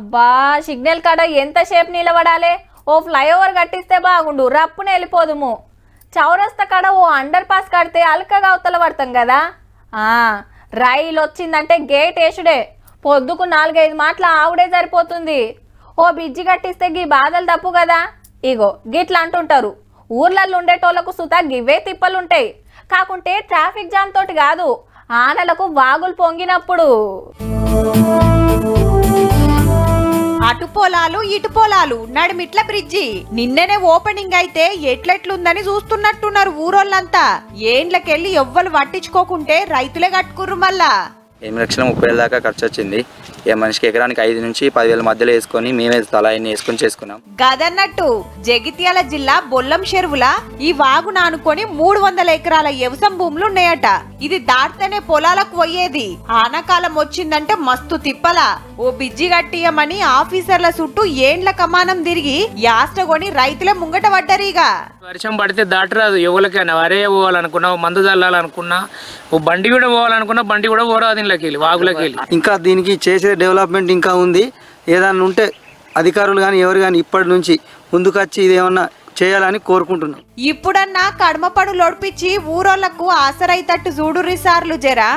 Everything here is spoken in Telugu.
అబ్బా సిగ్నల్ కాడ ఎంతసేపు నిలబడాలి? ఓ ఫ్లైఓవర్ కట్టిస్తే బాగుండు, రప్పున వెళ్ళిపోదుము. చౌరస్తా కాడ ఓ అండర్ పాస్ కడితే అల్కగా అవతల పడతాం కదా. రైలు వచ్చిందంటే గేట్ వేసుడే. పొద్దుకు 4-5 మాటల ఆవుడే సరిపోతుంది. ఓ బిజ్జి కట్టిస్తే గీ బాధలు తప్పు కదా. ఇగో గిట్లా అంటుంటారు, ఊర్లలో ఉండేటోళ్లకు సుతా గివే తిప్పలుంటాయి. కాకుంటే ట్రాఫిక్ జామ్ తోటి కాదు, ఆనలకు వాగులు పొంగినప్పుడు. అటు పొలాలు ఇటు పొలాలు నడిమిట్ల బ్రిడ్జి నిన్ననే ఓపెనింగ్ అయితే ఎట్లెట్లుందని చూస్తున్నట్టున్నారు ఊరోళ్ళంతా. ఏండ్లకెళ్ళి ఎవ్వరు పట్టించుకోకుంటే రైతులే కట్టుకుర్రు. మళ్ళా 8,30,000 దాకా ఖర్చు వచ్చింది. ఏ మనిషికి ఎకరానికి 5 నుంచి 10,000 మధ్యలో వేసుకొని మేమే తలాయిని వేసుకొని చేసుకున్నాం. గదన్నట్టు జగిత్యాల జిల్లా బొల్లం చెరువుల ఈ వాగు నానుకొని 300 ఎకరాల వ్యవసాయ భూములు ఉన్నాయట. ఇది దాటితేనే పొలాలకు పోయేది. ఆనకాలం వచ్చిందంటే మస్తు తిప్పలా. ఓ బిజ్జి కట్టియమని ఆఫీసర్ల చుట్టూ ఏండ్ల కమానం తిరిగి యాస్టగొని రైతులే ముంగట పడ్డరిగా. వర్షం పడితే దాటరాదు. ఎవరికైనా వరే పోవాలనుకున్నా, మందు చల్లాలనుకున్నా, ఓ బండి కూడా పోవాలనుకున్నా బండి కూడా పోరాదు ఇంట్లోకి వెళ్ళి, వాగులోకి వెళ్ళి. ఇంకా దీనికి చేసే డెవలప్మెంట్ ఇంకా ఉంది. ఏదన్నా ఉంటే అధికారులు కానీ ఎవరు కానీ ఇప్పటి నుంచి ముందుకొచ్చి ఇదేమన్నా చేయాలని కోరుకుంటున్నాం. ఇప్పుడన్నా కడమ పనులు ఒడిపించి ఊరోళ్లకు ఆసరైతట్టు చూడుర్రి సార్లు జరా.